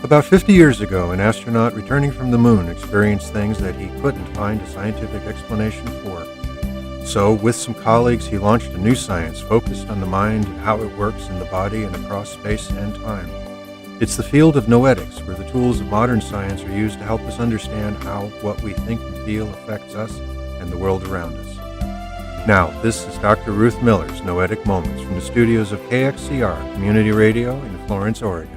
About 50 years ago, an astronaut returning from the moon experienced things that he couldn't find a scientific explanation for. So, with some colleagues, he launched a new science focused on the mind and how it works in the body and across space and time. It's the field of Noetics, where the tools of modern science are used to help us understand how what we think and feel affects us and the world around us. Now, this is Dr. Ruth Miller's Noetic Moments from the studios of KXCR Community Radio in Florence, Oregon.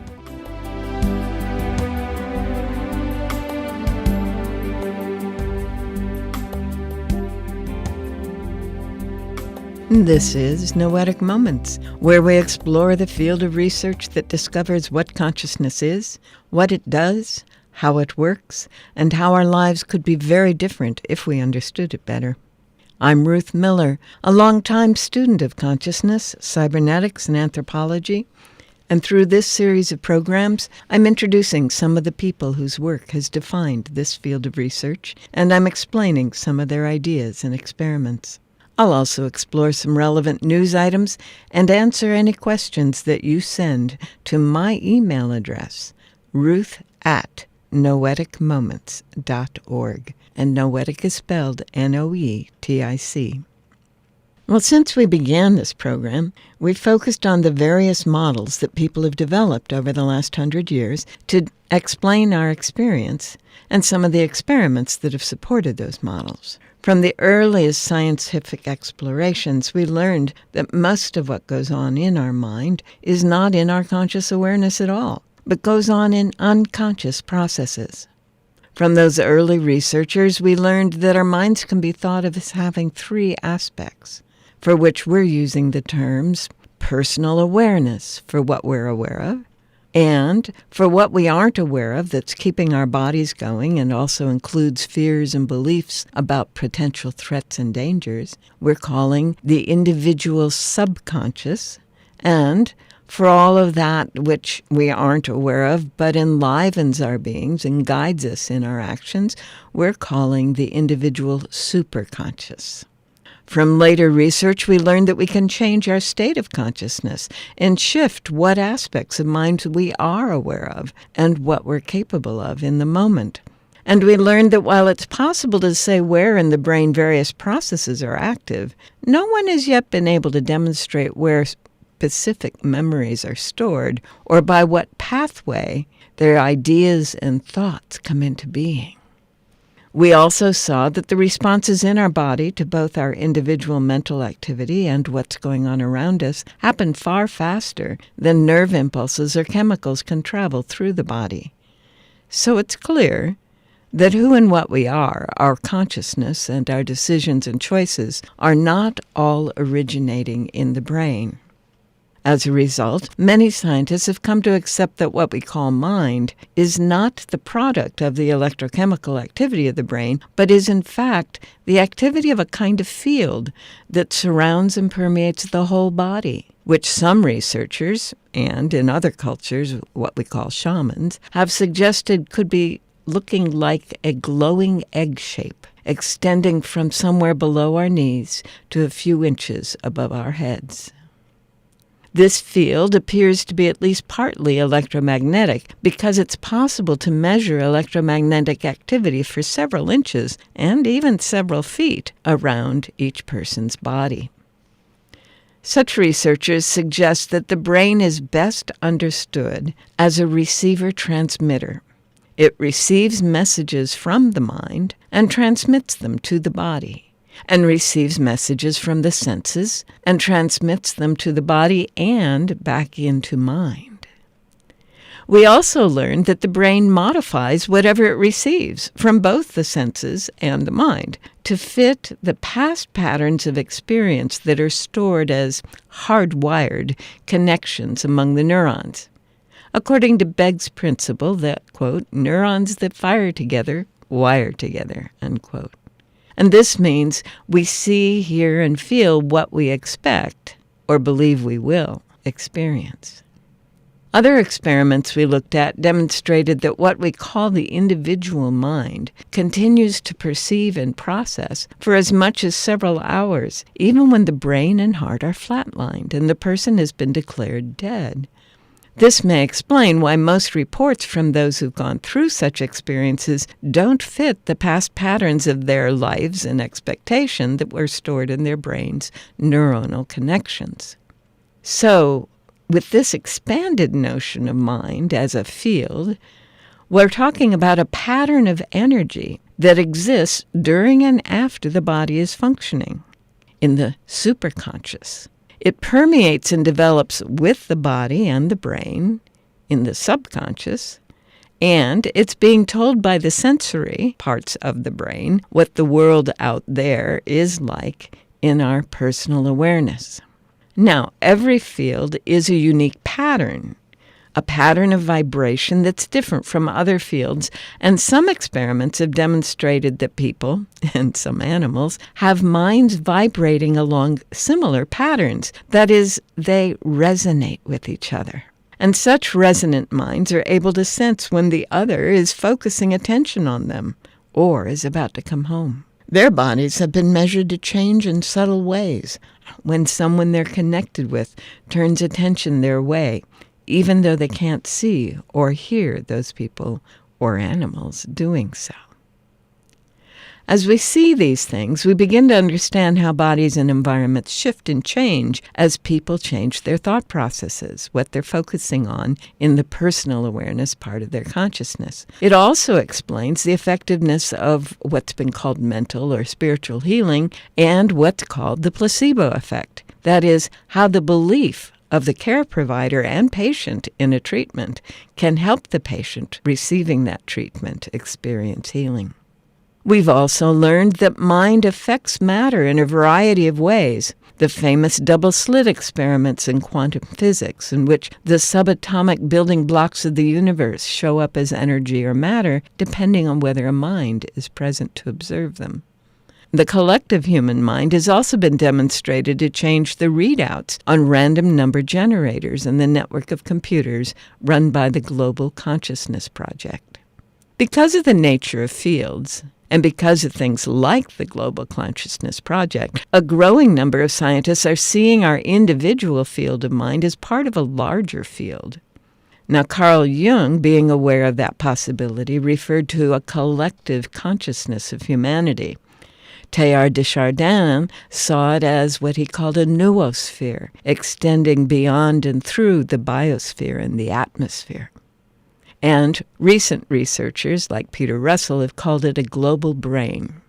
This is Noetic Moments, where we explore the field of research that discovers what consciousness is, what it does, how it works, and how our lives could be very different if we understood it better. I'm Ruth Miller, a longtime student of consciousness, cybernetics, and anthropology, and through this series of programs, I'm introducing some of the people whose work has defined this field of research, and I'm explaining some of their ideas and experiments. I'll also explore some relevant news items and answer any questions that you send to my email address, ruth@noeticmoments.org, and Noetic is spelled Noetic. Well, since we began this program, we've focused on the various models that people have developed over the last 100 years to explain our experience and some of the experiments that have supported those models. From the earliest scientific explorations, we learned that most of what goes on in our mind is not in our conscious awareness at all, but goes on in unconscious processes. From those early researchers, we learned that our minds can be thought of as having three aspects, for which we're using the terms personal awareness for what we're aware of, and for what we aren't aware of that's keeping our bodies going and also includes fears and beliefs about potential threats and dangers, we're calling the individual subconscious. And for all of that which we aren't aware of but enlivens our beings and guides us in our actions, we're calling the individual superconscious. From later research, we learned that we can change our state of consciousness and shift what aspects of mind we are aware of and what we're capable of in the moment. And we learned that while it's possible to say where in the brain various processes are active, no one has yet been able to demonstrate where specific memories are stored or by what pathway their ideas and thoughts come into being. We also saw that the responses in our body to both our individual mental activity and what's going on around us happen far faster than nerve impulses or chemicals can travel through the body. So it's clear that who and what we are, our consciousness and our decisions and choices, are not all originating in the brain. As a result, many scientists have come to accept that what we call mind is not the product of the electrochemical activity of the brain, but is in fact the activity of a kind of field that surrounds and permeates the whole body, which some researchers, and in other cultures, what we call shamans, have suggested could be looking like a glowing egg shape, extending from somewhere below our knees to a few inches above our heads. This field appears to be at least partly electromagnetic because it's possible to measure electromagnetic activity for several inches and even several feet around each person's body. Such researchers suggest that the brain is best understood as a receiver-transmitter. It receives messages from the mind and transmits them to the body, and receives messages from the senses and transmits them to the body and back into mind. We also learned that the brain modifies whatever it receives from both the senses and the mind to fit the past patterns of experience that are stored as hardwired connections among the neurons. According to Begg's principle that, quote, neurons that fire together wire together, unquote. And this means we see, hear, and feel what we expect, or believe we will, experience. Other experiments we looked at demonstrated that what we call the individual mind continues to perceive and process for as much as several hours, even when the brain and heart are flatlined and the person has been declared dead. This may explain why most reports from those who've gone through such experiences don't fit the past patterns of their lives and expectation that were stored in their brains' neuronal connections. So, with this expanded notion of mind as a field, we're talking about a pattern of energy that exists during and after the body is functioning, in the superconscious. It permeates and develops with the body and the brain, in the subconscious, and it's being told by the sensory parts of the brain what the world out there is like in our personal awareness. Now, every field is a unique pattern, a pattern of vibration that's different from other fields, and some experiments have demonstrated that people, and some animals, have minds vibrating along similar patterns. That is, they resonate with each other. And such resonant minds are able to sense when the other is focusing attention on them, or is about to come home. Their bodies have been measured to change in subtle ways when someone they're connected with turns attention their way, even though they can't see or hear those people or animals doing so. As we see these things, we begin to understand how bodies and environments shift and change as people change their thought processes, what they're focusing on in the personal awareness part of their consciousness. It also explains the effectiveness of what's been called mental or spiritual healing and what's called the placebo effect. That is, how the belief of the care provider and patient in a treatment can help the patient receiving that treatment experience healing. We've also learned that mind affects matter in a variety of ways. The famous double-slit experiments in quantum physics, in which the subatomic building blocks of the universe show up as energy or matter, depending on whether a mind is present to observe them. The collective human mind has also been demonstrated to change the readouts on random number generators in the network of computers run by the Global Consciousness Project. Because of the nature of fields, and because of things like the Global Consciousness Project, a growing number of scientists are seeing our individual field of mind as part of a larger field. Now, Carl Jung, being aware of that possibility, referred to a collective consciousness of humanity. Teilhard de Chardin saw it as what he called a noosphere, extending beyond and through the biosphere and the atmosphere. And recent researchers like Peter Russell have called it a global brain.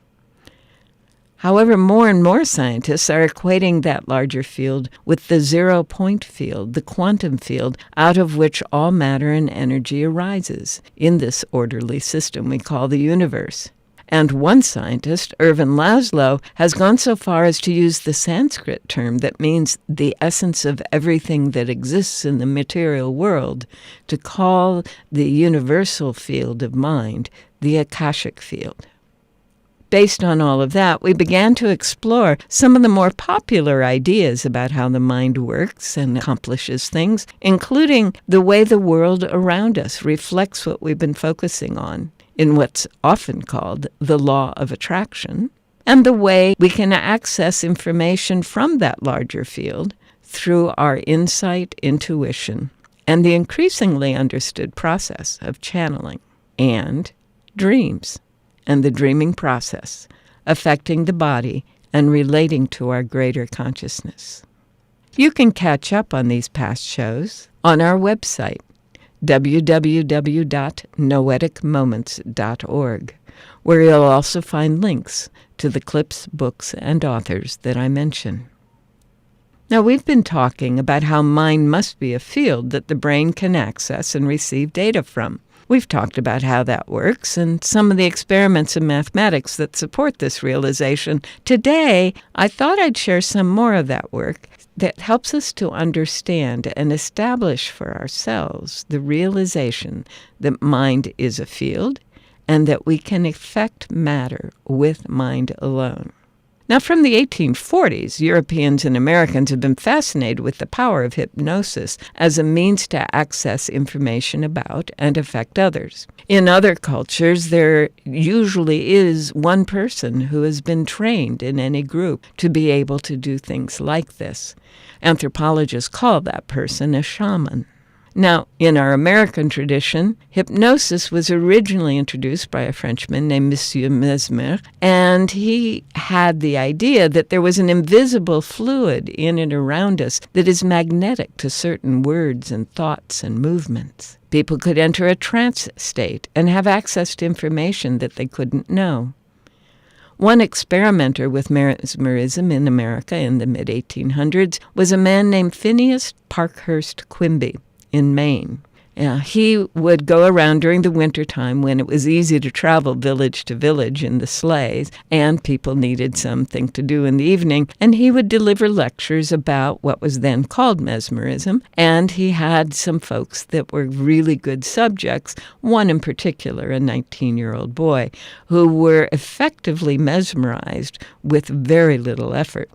However, more and more scientists are equating that larger field with the zero-point field, the quantum field, out of which all matter and energy arises in this orderly system we call the universe. And one scientist, Ervin Laszlo, has gone so far as to use the Sanskrit term that means the essence of everything that exists in the material world to call the universal field of mind the Akashic field. Based on all of that, we began to explore some of the more popular ideas about how the mind works and accomplishes things, including the way the world around us reflects what we've been focusing on in what's often called the law of attraction, and the way we can access information from that larger field through our insight, intuition, and the increasingly understood process of channeling, and dreams, and the dreaming process, affecting the body and relating to our greater consciousness. You can catch up on these past shows on our website, www.noeticmoments.org, where you'll also find links to the clips, books, and authors that I mention. Now, we've been talking about how mind must be a field that the brain can access and receive data from. We've talked about how that works and some of the experiments in mathematics that support this realization. Today, I thought I'd share some more of that work that helps us to understand and establish for ourselves the realization that mind is a field and that we can affect matter with mind alone. Now, from the 1840s, Europeans and Americans have been fascinated with the power of hypnosis as a means to access information about and affect others. In other cultures, there usually is one person who has been trained in any group to be able to do things like this. Anthropologists call that person a shaman. Now, in our American tradition, hypnosis was originally introduced by a Frenchman named Monsieur Mesmer, and he had the idea that there was an invisible fluid in and around us that is magnetic to certain words and thoughts and movements. People could enter a trance state and have access to information that they couldn't know. One experimenter with mesmerism in America in the mid-1800s was a man named Phineas Parkhurst Quimby in Maine. He would go around during the wintertime when it was easy to travel village to village in the sleighs and people needed something to do in the evening, and he would deliver lectures about what was then called mesmerism, and he had some folks that were really good subjects, one in particular, a 19-year-old boy, who were effectively mesmerized with very little effort.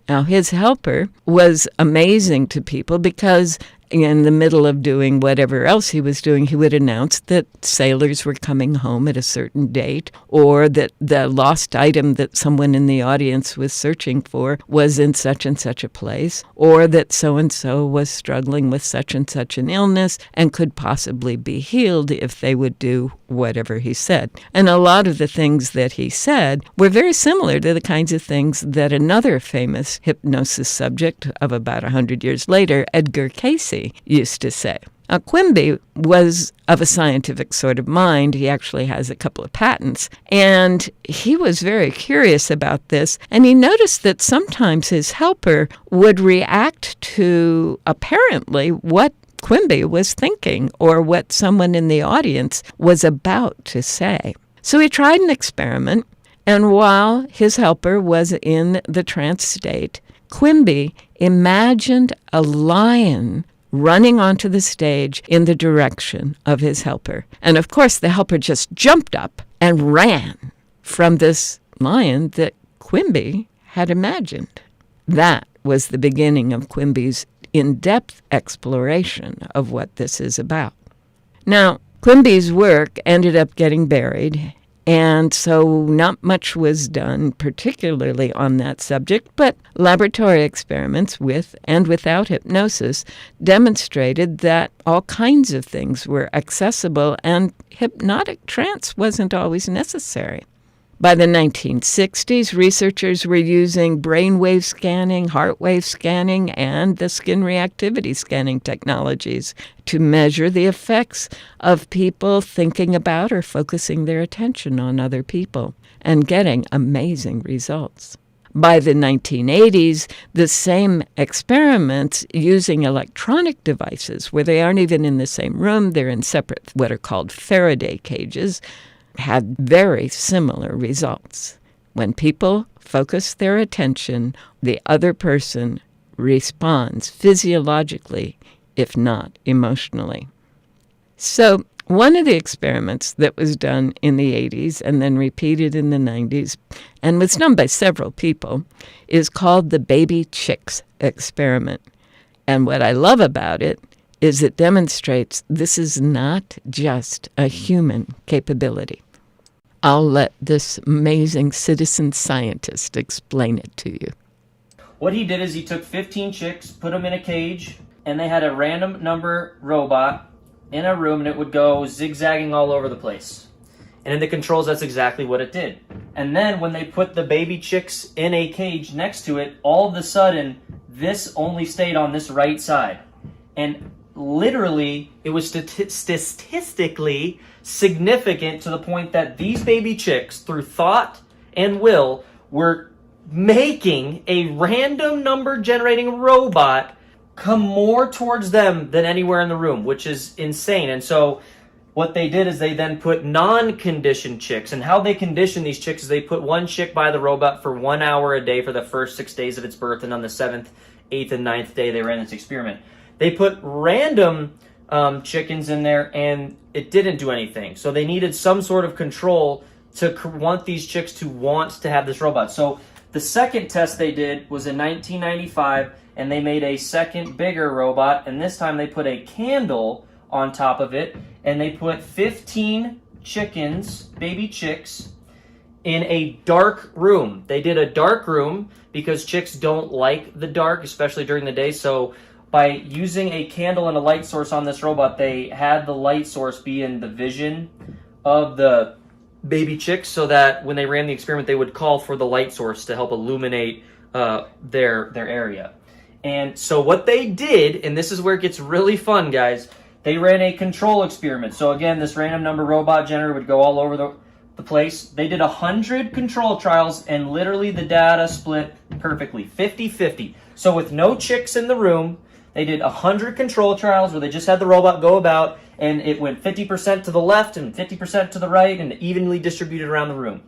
Now, his helper was amazing to people because in the middle of doing whatever else he was doing, he would announce that sailors were coming home at a certain date, or that the lost item that someone in the audience was searching for was in such and such a place, or that so-and-so was struggling with such and such an illness and could possibly be healed if they would do whatever he said. And a lot of the things that he said were very similar to the kinds of things that another famous hypnosis subject of about 100 years later, Edgar Cayce, used to say. Now, Quimby was of a scientific sort of mind. He actually has a couple of patents. And he was very curious about this. And he noticed that sometimes his helper would react to apparently what Quimby was thinking or what someone in the audience was about to say. So he tried an experiment. And while his helper was in the trance state, Quimby imagined a lion running onto the stage in the direction of his helper. And of course, the helper just jumped up and ran from this lion that Quimby had imagined. That was the beginning of Quimby's in-depth exploration of what this is about. Now, Quimby's work ended up getting buried, and so not much was done, particularly on that subject, but laboratory experiments with and without hypnosis demonstrated that all kinds of things were accessible and hypnotic trance wasn't always necessary. By the 1960s, researchers were using brainwave scanning, heart wave scanning, and the skin reactivity scanning technologies to measure the effects of people thinking about or focusing their attention on other people and getting amazing results. By the 1980s, the same experiments using electronic devices, where they aren't even in the same room, they're in separate what are called Faraday cages, had very similar results. When people focus their attention, the other person responds physiologically, if not emotionally. So one of the experiments that was done in the 80s and then repeated in the 90s, and was done by several people, is called the baby chicks experiment. And what I love about it is it demonstrates this is not just a human capability. I'll let this amazing citizen scientist explain it to you. What he did is he took 15 chicks, put them in a cage, and they had a random number robot in a room, and it would go zigzagging all over the place. And in the controls, that's exactly what it did. And then when they put the baby chicks in a cage next to it, all of a sudden, this only stayed on this right side. And literally, it was statistically significant to the point that these baby chicks, through thought and will, were making a random number generating robot come more towards them than anywhere in the room, which is insane. And so what they did is they then put non-conditioned chicks, and how they condition these chicks is they put one chick by the robot for 1 hour a day for the first 6 days of its birth, and on the 7th, 8th, and 9th day they ran this experiment. They put random chickens in there, and it didn't do anything. So they needed some sort of control to want these chicks to want to have this robot. So the second test they did was in 1995, and they made a second bigger robot, and this time they put a candle on top of it, and they put 15 chickens, baby chicks, in a dark room. They did a dark room because chicks don't like the dark, especially during the day. So by using a candle and a light source on this robot, they had the light source be in the vision of the baby chicks so that when they ran the experiment, they would call for the light source to help illuminate their area. And so what they did, and this is where it gets really fun, guys, they ran a control experiment. So again, this random number robot generator would go all over the place. They did 100 control trials, and literally the data split perfectly, 50-50. So with no chicks in the room, they did 100 control trials where they just had the robot go about, and it went 50% to the left and 50% to the right and evenly distributed around the room.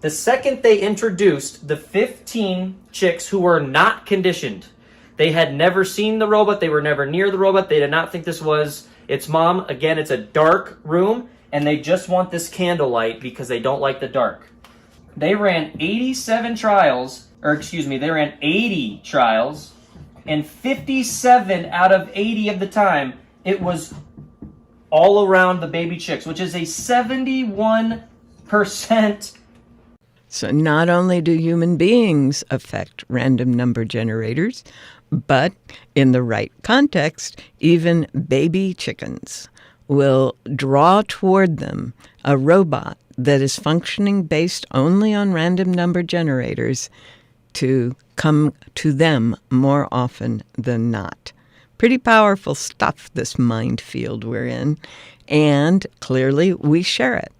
The second they introduced the 15 chicks who were not conditioned, they had never seen the robot, they were never near the robot, they did not think this was its mom. Again, it's a dark room, and they just want this candlelight because they don't like the dark. They ran 87 trials, they ran 80 trials, and 57 out of 80 of the time, it was all around the baby chicks, which is a 71%. So not only do human beings affect random number generators, but in the right context, even baby chickens will draw toward them a robot that is functioning based only on random number generators to come to them more often than not. Pretty powerful stuff, this mind field we're in, and clearly we share it.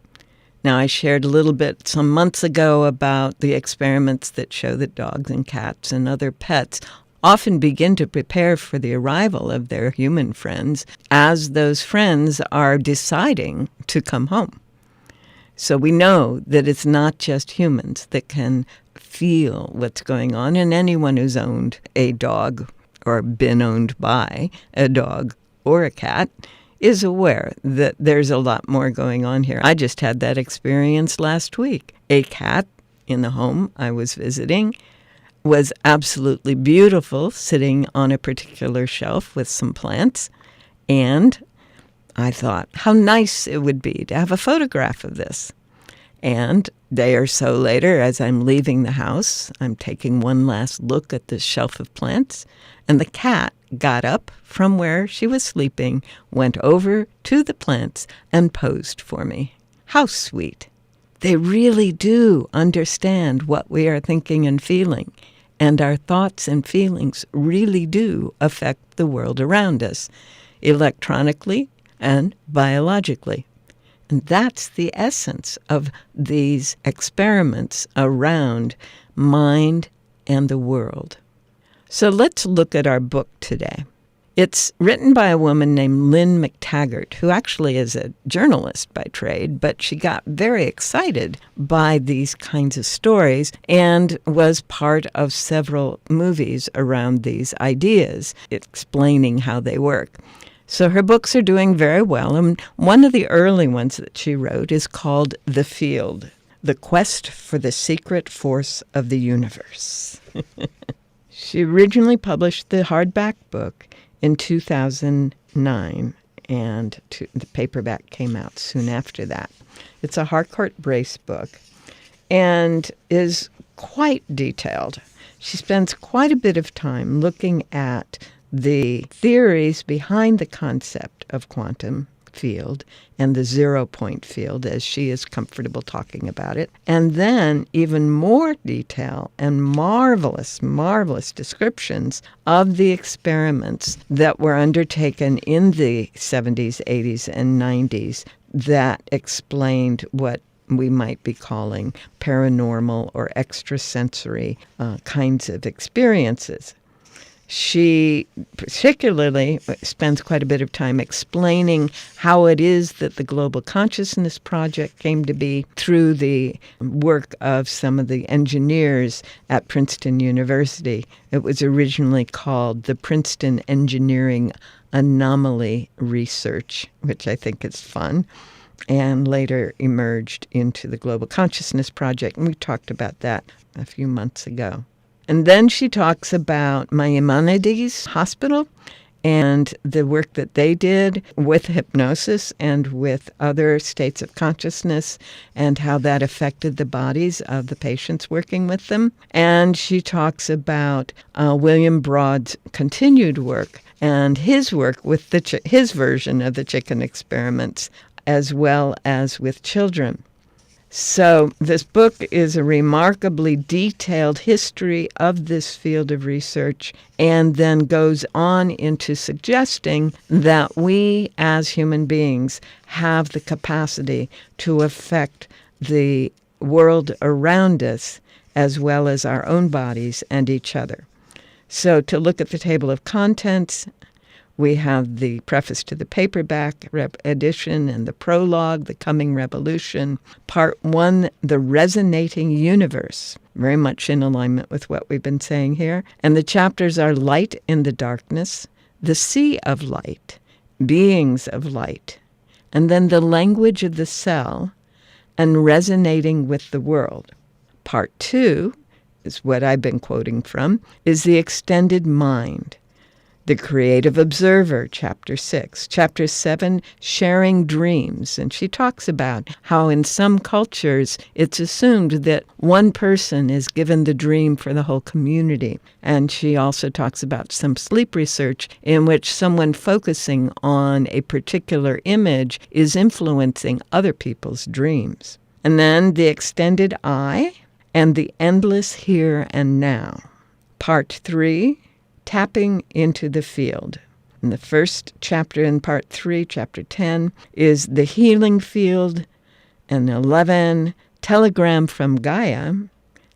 Now, I shared a little bit some months ago about the experiments that show that dogs and cats and other pets often begin to prepare for the arrival of their human friends as those friends are deciding to come home. So we know that it's not just humans that can feel what's going on, and anyone who's owned a dog or been owned by a dog or a cat is aware that there's a lot more going on here. I just had that experience last week. A cat in the home I was visiting was absolutely beautiful, sitting on a particular shelf with some plants, and I thought how nice it would be to have a photograph of this. And a day or so later, as I'm leaving the house, I'm taking one last look at the shelf of plants, and the cat got up from where she was sleeping, went over to the plants, and posed for me. How sweet. They really do understand what we are thinking and feeling, and our thoughts and feelings really do affect the world around us, electronically and biologically. And that's the essence of these experiments around mind and the world. So let's look at our book today. It's written by a woman named Lynn McTaggart, who actually is a journalist by trade, but she got very excited by these kinds of stories and was part of several movies around these ideas, explaining how they work. So her books are doing very well, and one of the early ones that she wrote is called The Field, The Quest for the Secret Force of the Universe. She originally published the hardback book in 2009, and the paperback came out soon after that. It's a Harcourt Brace book and is quite detailed. She spends quite a bit of time looking at the theories behind the concept of quantum field and the 0 point field, as she is comfortable talking about it. And then even more detail and marvelous descriptions of the experiments that were undertaken in the 70s, 80s, and 90s that explained what we might be calling paranormal or extrasensory kinds of experiences. She particularly spends quite a bit of time explaining how it is that the Global Consciousness Project came to be through the work of some of the engineers at Princeton University. It was originally called the Princeton Engineering Anomaly Research, which I think is fun, and later emerged into the Global Consciousness Project. And we talked about that a few months ago. And then she talks about Maimonides Hospital and the work that they did with hypnosis and with other states of consciousness and how that affected the bodies of the patients working with them. And she talks about William Broad's continued work and his work with his version of the chicken experiments, as well as with children. So this book is a remarkably detailed history of this field of research, and then goes on into suggesting that we as human beings have the capacity to affect the world around us as well as our own bodies and each other. So to look at the table of contents, we have the preface to the paperback edition and the prologue, The Coming Revolution. Part 1, The Resonating Universe, very much in alignment with what we've been saying here. And the chapters are Light in the Darkness, The Sea of Light, Beings of Light, and then The Language of the Cell, and Resonating with the World. Part 2 is what I've been quoting from, is The Extended Mind, The Creative Observer, Chapter 6. Chapter 7, Sharing Dreams. And she talks about how in some cultures it's assumed that one person is given the dream for the whole community. And she also talks about some sleep research in which someone focusing on a particular image is influencing other people's dreams. And then The Extended I and The Endless Here and Now. Part 3, Tapping into the Field. And the first chapter in Part 3, Chapter 10, is The Healing Field, and 11, Telegram from Gaia,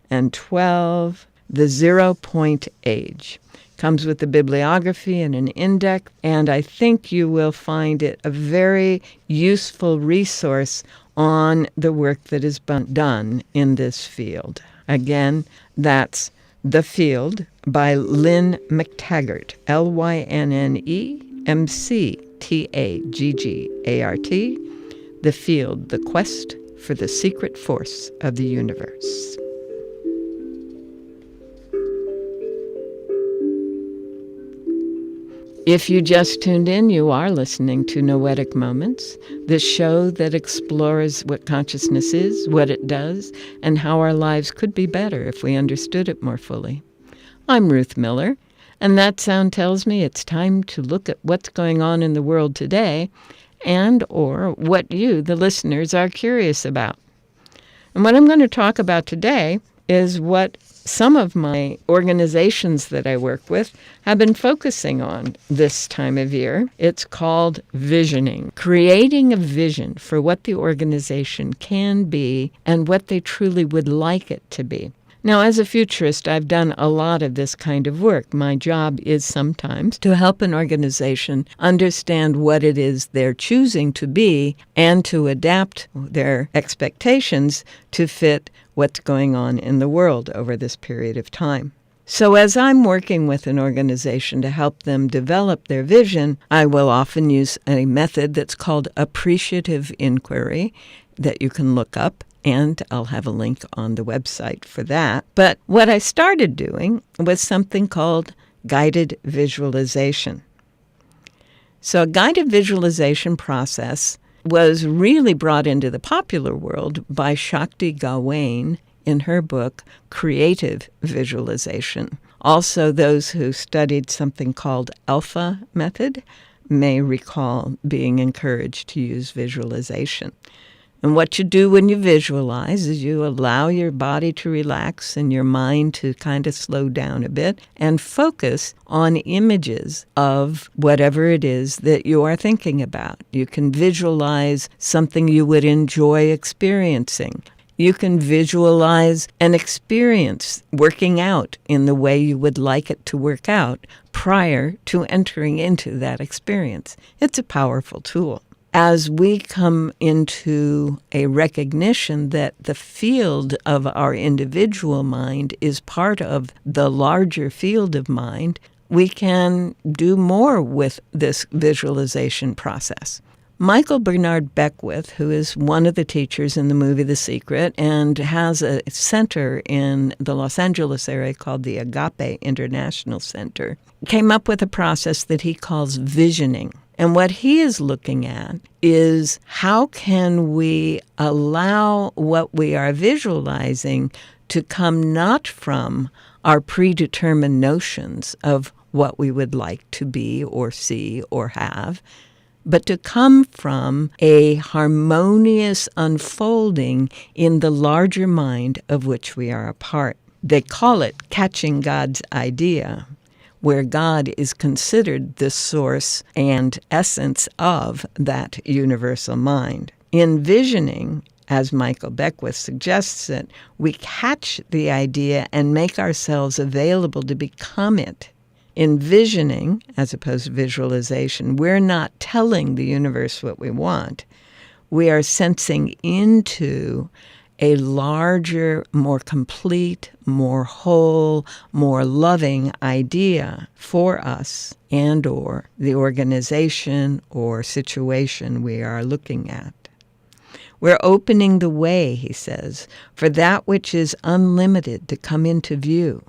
and 12, The 0 Point Age. Comes with a bibliography and an index, and I think you will find it a very useful resource on the work that is done in this field. Again, that's The Field by Lynn McTaggart, LYNNEMCTAGGART. The Field, The Quest for the Secret Force of the Universe. If you just tuned in, you are listening to Noetic Moments, the show that explores what consciousness is, what it does, and how our lives could be better if we understood it more fully. I'm Ruth Miller, and that sound tells me it's time to look at what's going on in the world today and or what you, the listeners, are curious about. And what I'm going to talk about today is what some of my organizations that I work with have been focusing on this time of year. It's called visioning, creating a vision for what the organization can be and what they truly would like it to be. Now, as a futurist, I've done a lot of this kind of work. My job is sometimes to help an organization understand what it is they're choosing to be and to adapt their expectations to fit what's going on in the world over this period of time. So as I'm working with an organization to help them develop their vision, I will often use a method that's called appreciative inquiry that you can look up, and I'll have a link on the website for that. But what I started doing was something called guided visualization. So a guided visualization process was really brought into the popular world by Shakti Gawain in her book, Creative Visualization. Also, those who studied something called Alpha Method may recall being encouraged to use visualization. And what you do when you visualize is you allow your body to relax and your mind to kind of slow down a bit and focus on images of whatever it is that you are thinking about. You can visualize something you would enjoy experiencing. You can visualize an experience working out in the way you would like it to work out prior to entering into that experience. It's a powerful tool. As we come into a recognition that the field of our individual mind is part of the larger field of mind, we can do more with this visualization process. Michael Bernard Beckwith, who is one of the teachers in the movie The Secret and has a center in the Los Angeles area called the Agape International Center, came up with a process that he calls visioning. And what he is looking at is how can we allow what we are visualizing to come not from our predetermined notions of what we would like to be or see or have, but to come from a harmonious unfolding in the larger mind of which we are a part. They call it catching God's idea, where God is considered the source and essence of that universal mind. Envisioning, as Michael Beckwith suggests it, we catch the idea and make ourselves available to become it. Envisioning, as opposed to visualization, we're not telling the universe what we want. We are sensing into a larger, more complete, more whole, more loving idea for us and or the organization or situation we are looking at. We're opening the way, he says, for that which is unlimited to come into view,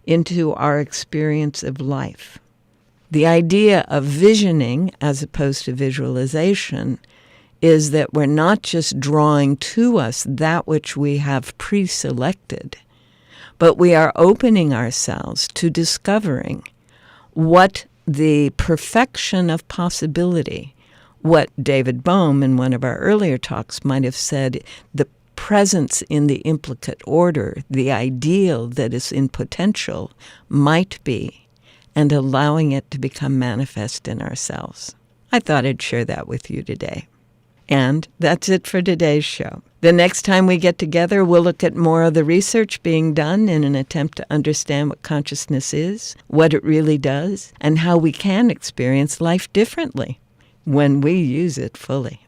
into our experience of life. The idea of visioning, as opposed to visualization, is that we're not just drawing to us that which we have pre-selected, but we are opening ourselves to discovering what the perfection of possibility, what David Bohm in one of our earlier talks might have said, the presence in the implicate order, the ideal that is in potential, might be, and allowing it to become manifest in ourselves. I thought I'd share that with you today. And that's it for today's show. The next time we get together, we'll look at more of the research being done in an attempt to understand what consciousness is, what it really does, and how we can experience life differently when we use it fully.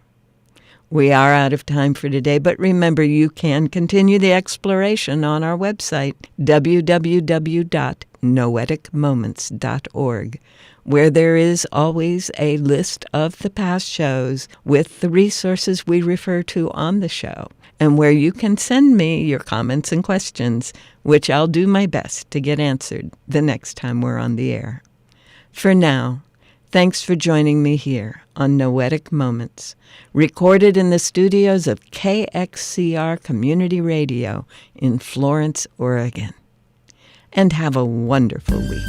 We are out of time for today, but remember, you can continue the exploration on our website, www.noeticmoments.org, where there is always a list of the past shows with the resources we refer to on the show, and where you can send me your comments and questions, which I'll do my best to get answered the next time we're on the air. For now, thanks for joining me here on Noetic Moments, recorded in the studios of KXCR Community Radio in Florence, Oregon. And have a wonderful week.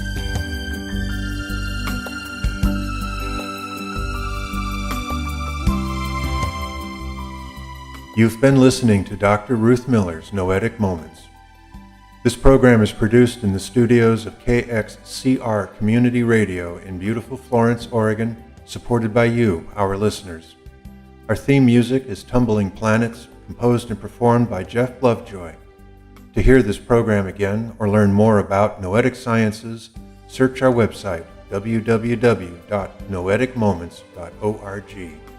You've been listening to Dr. Ruth Miller's Noetic Moments. This program is produced in the studios of KXCR Community Radio in beautiful Florence, Oregon, supported by you, our listeners. Our theme music is Tumbling Planets, composed and performed by Jeff Lovejoy. To hear this program again or learn more about Noetic sciences, search our website, www.noeticmoments.org.